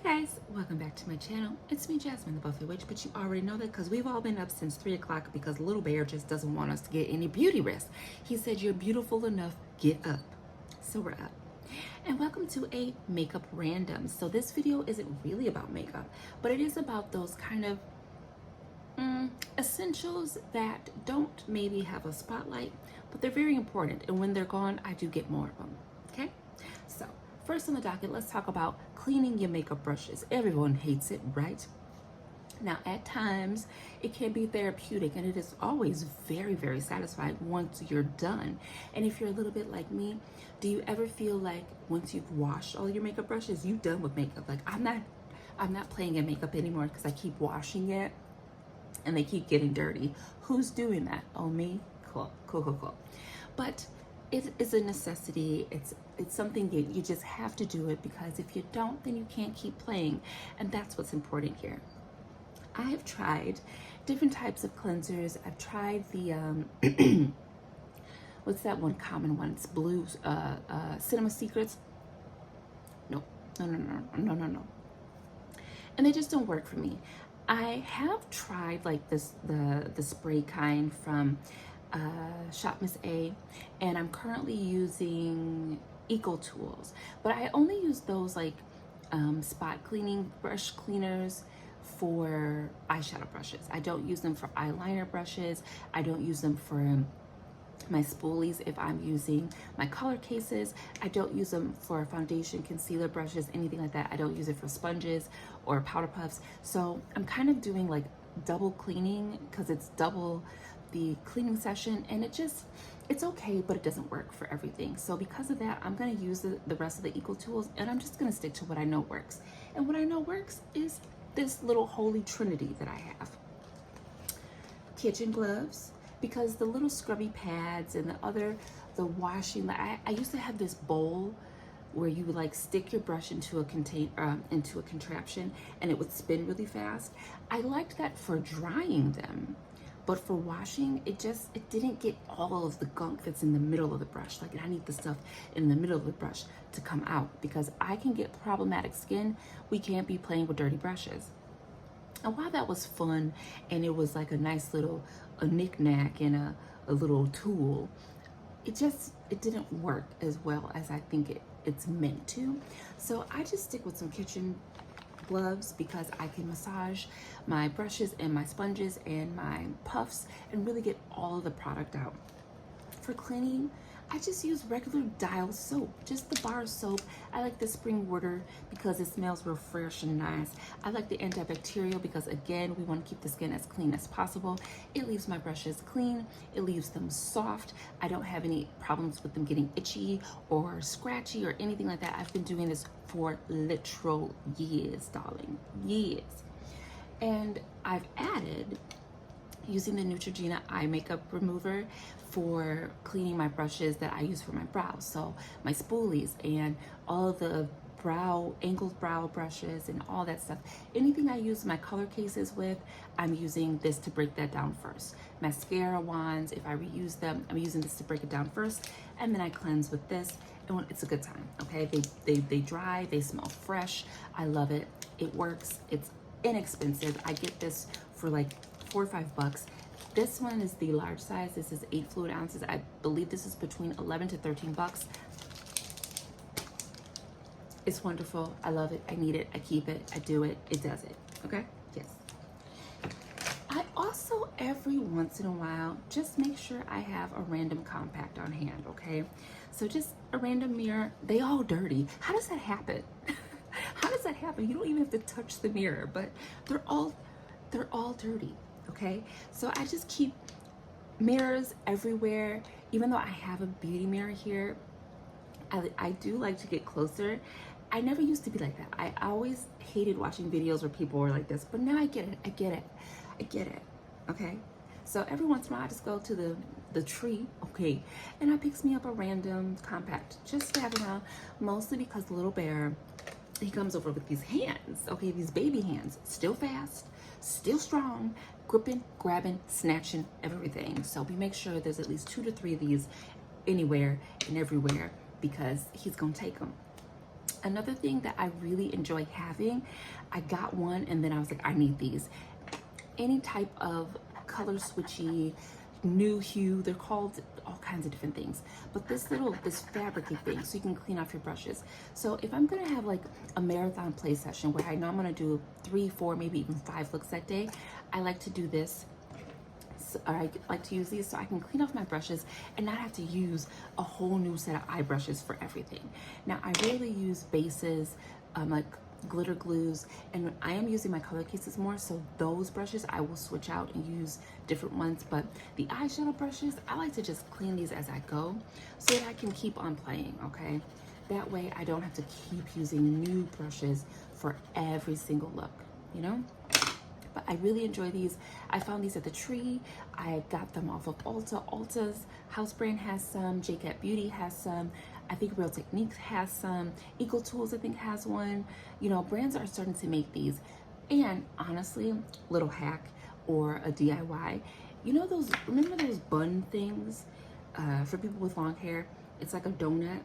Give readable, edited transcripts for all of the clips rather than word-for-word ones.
Guys, welcome back to my channel. It's me, Jasmine, the Buffetwitch, but you already know that because we've all been up since 3 o'clock because little bear just doesn't want us to get any beauty rest. He said, "You're beautiful enough, get up." So we're up. And welcome to a makeup random. So this video isn't really about makeup, but it is about those kind of essentials that don't maybe have a spotlight, but they're very important. And when they're gone, I do get more of them. Okay? So first on the docket, let's talk about cleaning your makeup brushes. Everyone hates it, right? Now, at times, it can be therapeutic, and it is always very, very satisfying once you're done. And if you're a little bit like me, do you ever feel like once you've washed all your makeup brushes, you're done with makeup? Like, I'm not playing in makeup anymore because I keep washing it and they keep getting dirty. Who's doing that? Oh, me? Cool. But it is a necessity. It's something that you just have to do it, because if you don't, then you can't keep playing. And that's what's important here. I have tried different types of cleansers. I've tried the, what's that one common one? It's blue, Cinema Secrets. No. And they just don't work for me. I have tried like the spray kind from Shop Miss A, and I'm currently using Eco Tools, but I only use those like spot cleaning brush cleaners for eyeshadow brushes. I don't use them for eyeliner brushes. I don't use them for my spoolies. If I'm using my color cases, I don't use them for foundation, concealer brushes, anything like that. I don't use it for sponges or powder puffs. So I'm kind of doing like double cleaning because it's double the cleaning session, and it's okay, but it doesn't work for everything. So because of that, I'm going to use the rest of the Eco Tools, and I'm just going to stick to what I know works. And what I know works is this little holy trinity that I have. Kitchen gloves, because the little scrubby pads and the washing, I used to have this bowl where you would like stick your brush into a into a contraption and it would spin really fast. I liked that for drying them, but for washing, it didn't get all of the gunk that's in the middle of the brush. Like, I need the stuff in the middle of the brush to come out, because I can get problematic skin. We can't be playing with dirty brushes. And while that was fun and it was like a nice little knick-knack and a little tool, it didn't work as well as I think it's meant to. So I just stick with some kitchen gloves, because I can massage my brushes and my sponges and my puffs and really get all of the product out. For cleaning, I just use regular Dial soap, just the bar soap. I like the spring water because it smells real fresh and nice. I like the antibacterial because, again, we want to keep the skin as clean as possible. It leaves my brushes clean. It leaves them soft. I don't have any problems with them getting itchy or scratchy or anything like that. I've been doing this for literal years, darling, years. And I've added using the Neutrogena eye makeup remover for cleaning my brushes that I use for my brows. So my spoolies and all of the angled brow brushes and all that stuff. Anything I use my color cases with, I'm using this to break that down first. Mascara wands, if I reuse them, I'm using this to break it down first, and then I cleanse with this. And it's a good time, okay? They dry, they smell fresh. I love it. It works. It's inexpensive. I get this for like $4 or $5. This one is the large size. This is 8 fluid ounces. I believe this is between 11 to 13 bucks. It's wonderful. I love it. I need it. I keep it. I do it. It does it. Okay? Yes. I also, every once in a while, just make sure I have a random compact on hand, okay? So just a random mirror. They all dirty. How does that happen? How does that happen? You don't even have to touch the mirror, but they're all dirty. Okay, so I just keep mirrors everywhere. Even though I have a beauty mirror here, I do like to get closer. I never used to be like that. I always hated watching videos where people were like this, but now I get it. Okay, so every once in a while I just go to the tree, okay, and I picks me up a random compact just to have around, mostly because the little bear, he comes over with these hands, okay, these baby hands, still fast, still strong, gripping, grabbing, snatching, everything. So we make sure there's at least 2 to 3 of these anywhere and everywhere, because he's gonna take them. Another thing that I really enjoy having, I got one and then I was like, I need these. Any type of color switchy, new hue, they're called all kinds of different things. But this fabricy thing, so you can clean off your brushes. So if I'm gonna have like a marathon play session where I know I'm gonna do 3, 4, maybe even 5 looks that day, I like to do this. Or I like to use these so I can clean off my brushes and not have to use a whole new set of eye brushes for everything. Now I rarely use bases, like glitter glues, and I am using my color cases more, so those brushes I will switch out and use different ones. But the eyeshadow brushes, I like to just clean these as I go so that I can keep on playing, okay? That way I don't have to keep using new brushes for every single look, you know? But I really enjoy these. I found these at the tree. I got them off of Ulta. Ulta's house brand has some. JCat Beauty has some. I think Real Techniques has some. Eco Tools, I think, has one. You know, brands are starting to make these. And honestly, little hack or a DIY. You know those, remember those bun things for people with long hair? It's like a donut.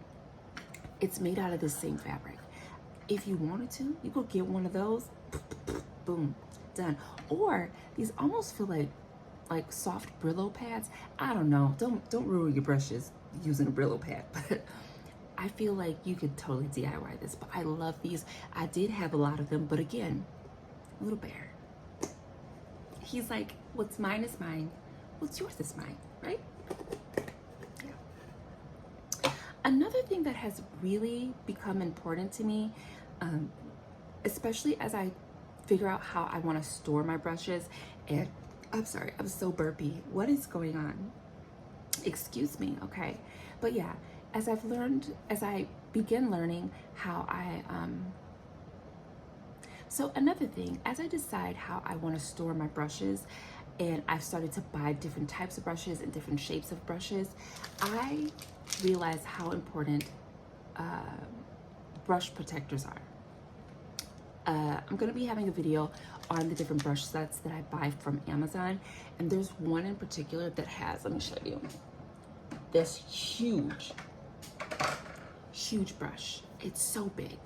It's made out of the same fabric. If you wanted to, you could get one of those. Boom. Done. Or these almost feel like soft Brillo pads. I don't know. Don't ruin your brushes using a Brillo pad, but I feel like you could totally DIY this. But I love these. I did have a lot of them, but again, little bear. He's like, what's mine is mine. What's yours is mine, right? Yeah. Another thing that has really become important to me, especially as I figure out how I want to store my brushes, and I'm sorry, I'm so burpy. What is going on? Excuse me, okay? But yeah, as I begin learning how so another thing, as I decide how I want to store my brushes, and I've started to buy different types of brushes and different shapes of brushes, I realize how important brush protectors are. I'm going to be having a video on the different brush sets that I buy from Amazon, and there's one in particular that has, let me show you, this huge brush. It's so big,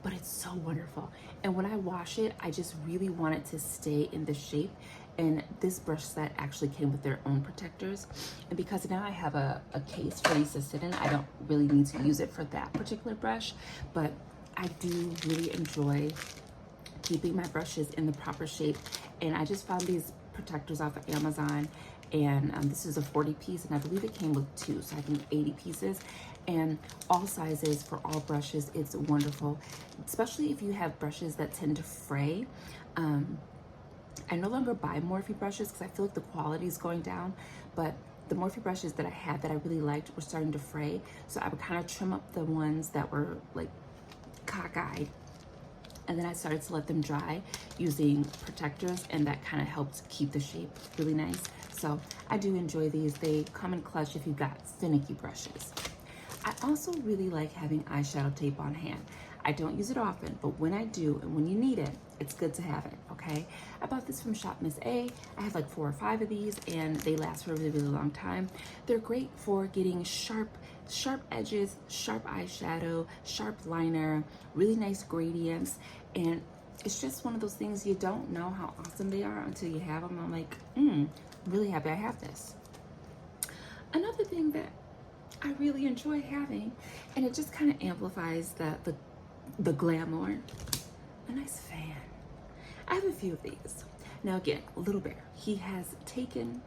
but it's so wonderful. And when I wash it, I just really want it to stay in the shape. And this brush set actually came with their own protectors. And because now I have a case for these to sit in, I don't really need to use it for that particular brush, but I do really enjoy keeping my brushes in the proper shape. And I just found these protectors off of Amazon, and this is a 40 piece, and I believe it came with 2, so I think 80 pieces, and all sizes for all brushes. It's wonderful, especially if you have brushes that tend to fray. I no longer buy Morphe brushes because I feel like the quality is going down, but the Morphe brushes that I had that I really liked were starting to fray, so I would kind of trim up the ones that were like cockeyed, and then I started to let them dry using protectors, and that kind of helped keep the shape really nice. So I do enjoy these. They come in clutch if you've got finicky brushes. I also really like having eyeshadow tape on hand. I don't use it often, but when I do and when you need it, it's good to have it, okay? I bought this from Shop Miss A. I have like 4 or 5 of these, and they last for a really, really long time. They're great for getting sharp edges, sharp eyeshadow, sharp liner, really nice gradients, and it's just one of those things you don't know how awesome they are until you have them. I'm like, I'm really happy I have this. Another thing that I really enjoy having, and it just kind of amplifies the glamour, a nice fan. I have a few of these. Now again, Little Bear, he has taken,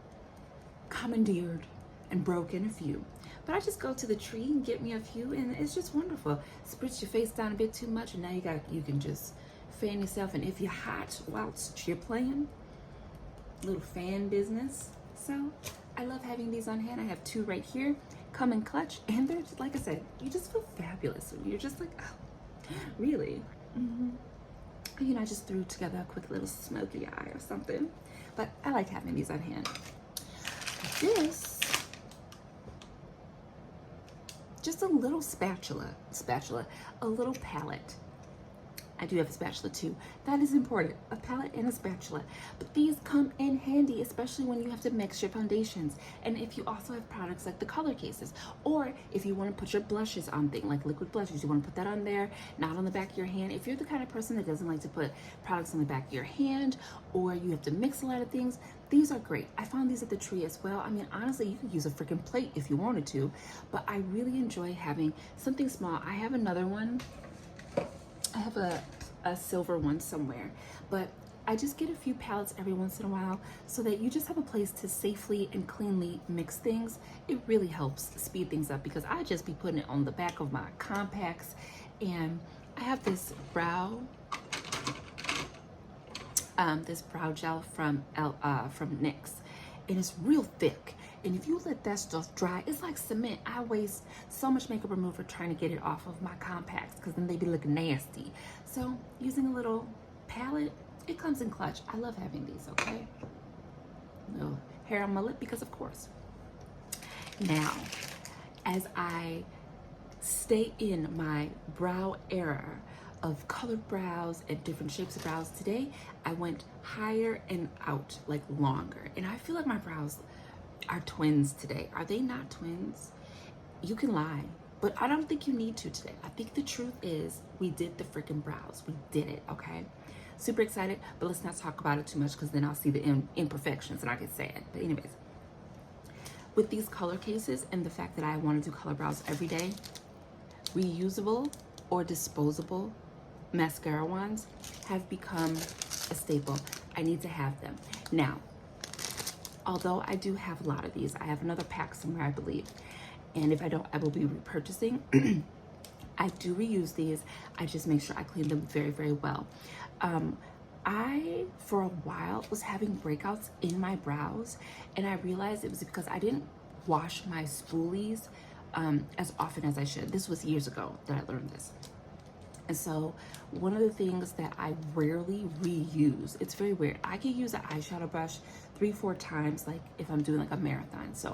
commandeered, and broken a few. But I just go to the tree and get me a few, and it's just wonderful. Spritz your face down a bit too much, and now you can just fan yourself. And if you're hot whilst you're playing, little fan business. So I love having these on hand. I have 2 right here, come in clutch, and they're just, like I said, you just feel fabulous. You're just like, oh, really? You know, I just threw together a quick little smoky eye or something. But I like having these on hand. This, just a little spatula, a little palette. I do have a spatula too. That is important, a palette and a spatula. But these come in handy, especially when you have to mix your foundations. And if you also have products like the color cases, or if you want to put your blushes on things like liquid blushes, you want to put that on there, not on the back of your hand. If you're the kind of person that doesn't like to put products on the back of your hand, or you have to mix a lot of things, these are great. I found these at the tree as well. I mean, honestly, you could use a freaking plate if you wanted to, but I really enjoy having something small. I have another one. I have a silver one somewhere, but I just get a few palettes every once in a while so that you just have a place to safely and cleanly mix things. It really helps speed things up because I just be putting it on the back of my compacts. And I have this brow gel from NYX, and it's real thick. And if you let that stuff dry, it's like cement. I waste so much makeup remover trying to get it off of my compacts because then they be looking nasty. So using a little palette, it comes in clutch. I love having these, okay? No hair on my lip because of course. Now, as I stay in my brow era of colored brows and different shapes of brows, today I went higher and out, like longer. And I feel like my brows are twins today. Are they not twins? You can lie, but I don't think you need to today. I think the truth is we did the freaking brows. We did it, okay? Super excited, but let's not talk about it too much because then I'll see the imperfections and I get sad. But anyways, with these color cases and the fact that I want to do color brows every day, reusable or disposable mascara wands have become a staple. I need to have them. Now, although I do have a lot of these, I have another pack somewhere, I believe. And if I don't, I will be repurchasing. I do reuse these. I just make sure I clean them very, very well. I, for a while, was having breakouts in my brows, and I realized it was because I didn't wash my spoolies as often as I should. This was years ago that I learned this. And so one of the things that I rarely reuse, it's very weird. I can use an eyeshadow brush 3-4 times, like if I'm doing like a marathon. So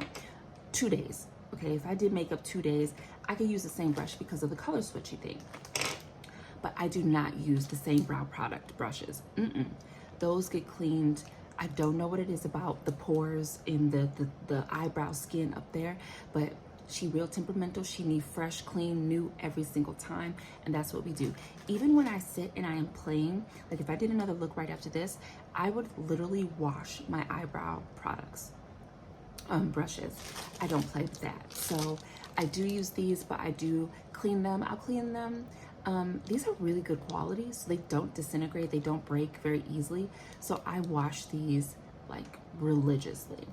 2 days, okay? If I did makeup 2 days, I could use the same brush because of the color switchy thing. But I do not use the same brow product brushes. Those get cleaned. I don't know what it is about the pores in the eyebrow skin up there, but she real temperamental. She need fresh, clean, new every single time, and that's what we do. Even when I sit and I am playing, like if I did another look right after this, I would literally wash my eyebrow products, brushes. I don't play with that. So I do use these, but I do clean them. I'll clean them. These are really good quality, so they don't disintegrate, they don't break very easily. So I wash these like religiously.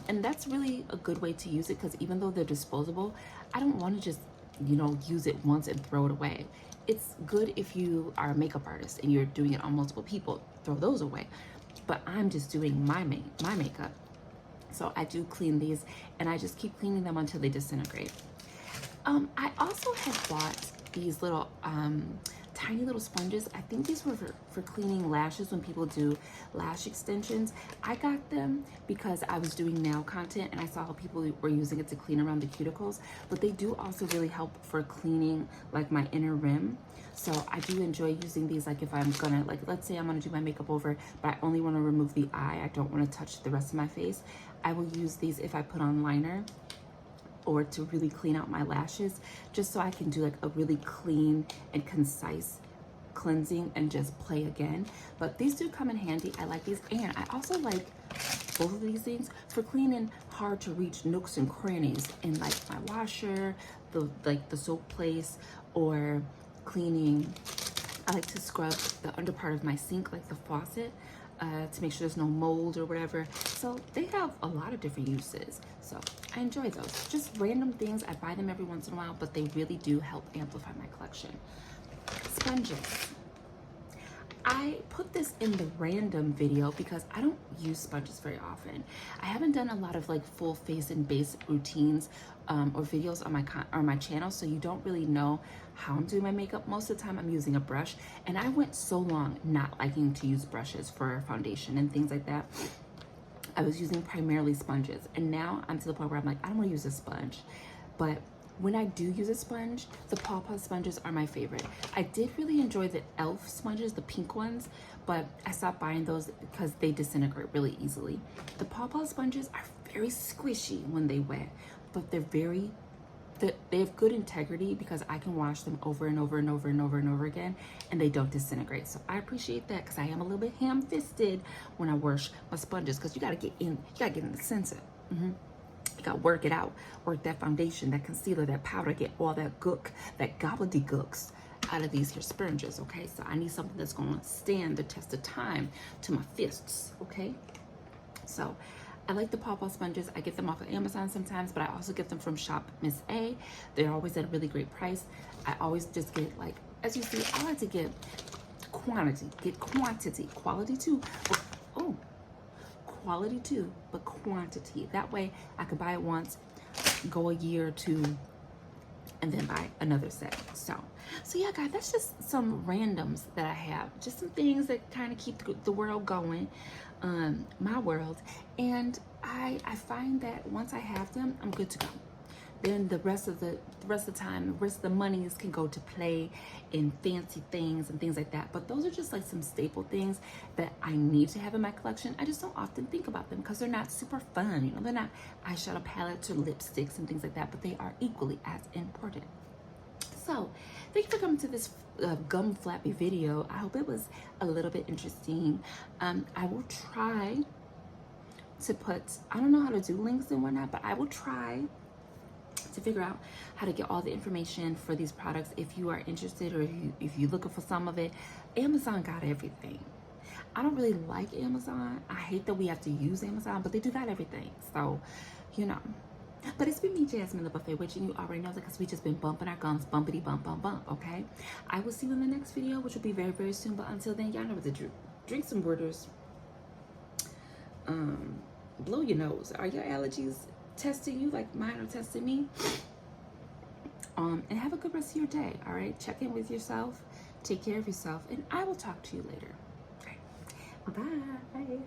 And that's really a good way to use it because even though they're disposable, I don't want to just, you know, use it once and throw it away. It's good if you are a makeup artist and you're doing it on multiple people, throw those away. But I'm just doing my makeup. So I do clean these and I just keep cleaning them until they disintegrate. I also have bought these little tiny little sponges. I think these were for cleaning lashes when people do lash extensions. I got them because I was doing nail content and I saw how people were using it to clean around the cuticles, but they do also really help for cleaning like my inner rim. So I do enjoy using these, like if I'm gonna, like let's say I'm gonna do my makeup over, but I only wanna remove the eye, I don't wanna touch the rest of my face. I will use these if I put on liner or to really clean out my lashes, just so I can do like a really clean and concise cleansing and just play again. But these do come in handy. I like these, and I also like both of these things for cleaning hard to reach nooks and crannies in like my washer, the soap place, or cleaning. I like to scrub the under part of my sink, like the faucet, to make sure there's no mold or whatever. So they have a lot of different uses. So I enjoy those. Just random things. I buy them every once in a while, but they really do help amplify my collection. Sponges. I put this in the random video because I don't use sponges very often. I haven't done a lot of like full face and base routines or videos on my channel, so you don't really know how I'm doing my makeup. Most of the time I'm using a brush, and I went so long not liking to use brushes for foundation and things like that. I was using primarily sponges, and now I'm to the point where I'm like, I don't want to use a sponge. But when I do use a sponge, the Paw Paw sponges are my favorite. I did really enjoy the e.l.f. sponges, the pink ones, but I stopped buying those because they disintegrate really easily. The Paw Paw sponges are very squishy when they wet, but they have good integrity because I can wash them over and over and over and over and over again, and they don't disintegrate. So I appreciate that because I am a little bit ham-fisted when I wash my sponges, because you gotta get in the center. You gotta work it out, work that foundation, that concealer, that powder, get all that gook, that gobbledygooks out of these here sponges, okay? So I need something that's gonna stand the test of time to my fists, okay? So I like the Paw Paw sponges. I get them off of Amazon sometimes, but I also get them from Shop Miss A. They're always at a really great price. I always just get, like, as you see, I like to get quantity, quality too. Oh, quality too, but quantity. That way I could buy it once, go a year or two, and then buy another set. So yeah, guys, that's just some randoms that I have. Just some things that kind of keep the world going, my world. And I find that once I have them, I'm good to go. Then the rest of the time, the rest of the monies can go to play in fancy things and things like that. But those are just like some staple things that I need to have in my collection. I just don't often think about them because they're not super fun. You know, they're not eyeshadow palettes or lipsticks and things like that, but they are equally as important. So thank you for coming to this gum flappy video. I hope it was a little bit interesting. I will try to put, I don't know how to do links and whatnot, but I will try to figure out how to get all the information for these products if you are interested, or if you're looking for some of it. Amazon got everything. I don't really like Amazon. I hate that we have to use Amazon, but they do got everything. So, you know. But it's been me, Jasmine the Buffet Witch, and you already know that because we just been bumping our gums, bumpity bump, bump, bump, okay? I will see you in the next video, which will be very, very soon. But until then, y'all know what to do. Drink some waters. Blow your nose. Are your allergies testing you like mine are testing me? And have a good rest of your day, all right? Check in with yourself. Take care of yourself, and I will talk to you later. Okay. Bye-bye.